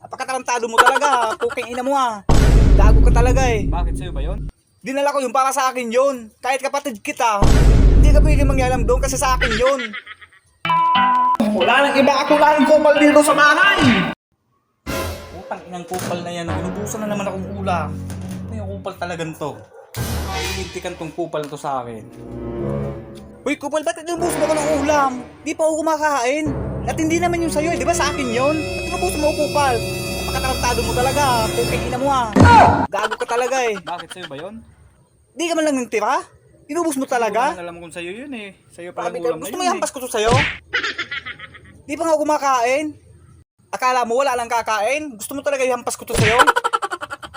Napakatarantado mo talaga. Puking ina mo ah. Gago ka talaga eh. Bakit sa'yo ba yun? Dinala ko yung para sa akin yun. Kahit kapatid kita, hindi ka pwede mangyalam doon kasi sa akin yun. Wala nang iba, ako lang kupal dito sa bahay. Putang inang kupal na yan. Inubusan na naman akong ulam. Ano yung kupal talagang to? Ilintikan tong kupal na to sa akin. Uy kupal, ba't inubusan mo ko ng ulam? Di pa ako kumakain. At hindi naman yun sa'yo eh, di ba sa akin yun? Ba't inubusan mo ko kupal? Napakatarantado mo talaga. Puking ina mo ah. Gago ka talaga eh. Bakit sa'yo ba yun? Di ka man lang nagtira? Inubos mo talaga? Hindi ko alam kung sa'yo yun eh. Sa'yo palang Grabe ka. ulam na Gusto yun mo ihampas ko to sa'yo? Di pa nga ako kumakain. Akala mo wala lang kakain? Gusto mo talaga ihampas ko to sa'yo?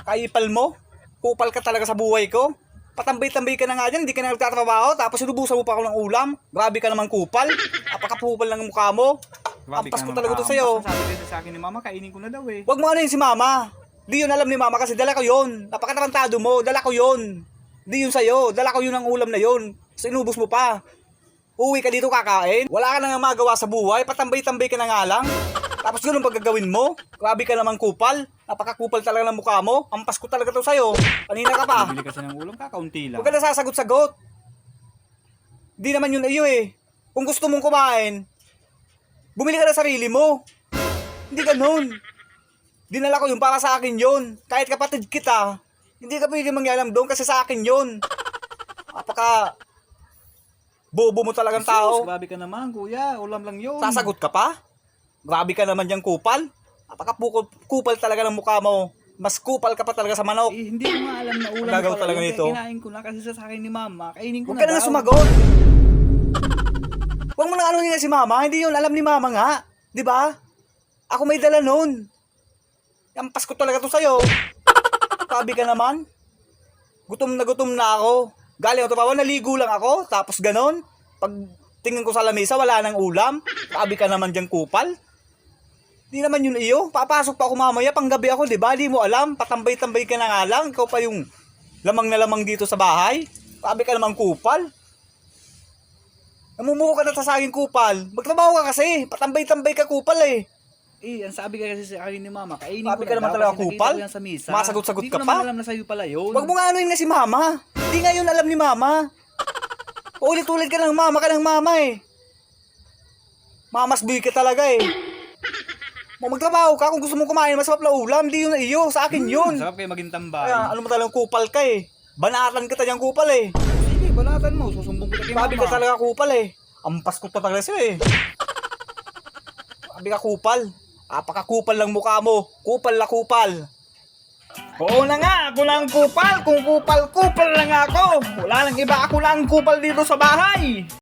Kaipal mo? Kupal ka talaga sa buhay ko? Patambay-tambay ka na nga dyan, hindi ka na nagtatrabaho, tapos inubusan mo pa ako ng ulam? Grabe ka naman kupal. Apakapupal ng mukha mo. Hampas ko talaga to sa'yo. Sabi kasi sa akin ni mama, kainin ko na daw eh. Huwag mo ano yun si mama. Di yun alam ni mama kasi dala ko yun. Napakatarantado mo, dala ko yun. Di yun sa'yo, dala ko yun ang ulam na yun. So inubos mo pa. Uwi ka dito kakain. Wala ka na nga magawa sa buhay, patambay-tambay ka na nga lang. Tapos ganun pag gagawin mo. Grabe ka naman kupal. Napakakupal talaga ng mukha mo. Ampas ko talaga to sa'yo. Kanina ka pa. Bibili kasi ng ulam, kakaunti lang. Huwag ka na sasagot-sagot. Di naman yun iyo eh. Kung gusto mong kumain, bumili ka na sarili mo. Hindi ganun. Dinala ko yung para sa akin yun. Kahit kapatid kita, hindi ka pwede mangyalam doon kasi sa akin yun. Napaka bobo mo talagang tao. Grabe ka naman kuya, ulam lang yun. Sasagot ka pa? Grabe ka naman diyang kupal. Napaka-kupal talaga ng mukha mo. Mas kupal ka pa talaga sa manok. Eh, hindi ko nga alam na ulam Gagawin pala talaga yun. nito. Kinain ko na kasi sa akin ni mama. Kainin ko Huwag na ka na nga daw. sumagot. Huwag mo nang ano nila si mama. Hindi yun alam ni mama nga. Di ba? Ako may dala nun. Yampas ko talaga to sa'yo. Sabi ka naman. Gutom na ako. Galing ako pa, naligo lang ako. Tapos ganon. Pag tingin ko sa lamesa, wala nang ulam. Sabi ka naman dyan kupal. Di naman yun iyo. Papasok pa ako mamaya, panggabi ako, di ba? Di mo alam. Patambay-tambay ka na nga lang. Ikaw pa yung lamang na lamang dito sa bahay. Sabi ka naman kupal. Namumuho ka na sa akin kupal. Magtrabaho ka kasi. Patambay-tambay ka kupal eh. Eh, ang sabi ka kasi sa akin ni mama, kainin Sabi ko ka na naman daw talaga kasi nakita kupal? ko yan sa misa. Masagot-sagot Hindi ka ko pa? naman alam na sa'yo pala yun. Huwag mo nga anuin nga si mama. Hindi nga yun alam ni mama. Ulit-ulit ka ng mama eh. Mamas boy ka talaga eh. Magtrabaho ka kung gusto mong kumain masarap na ulam. Di yun na iyo. Sa akin yun. Sarap kayo maging tambay. Kaya ano mo talagang kupal ka eh. Banatan kita diyang kupal eh. Sige, balatan mo. Susumbong kita kay Sabi mama. ka talaga kupal eh. Ampas ko pa talaga sa'yo eh. Sabi ka kupal. Apakakupal lang mukha mo. Kupal na kupal. Oo na nga, ako lang kupal. Kung kupal lang ako. Wala nang iba, ako lang kupal dito sa bahay.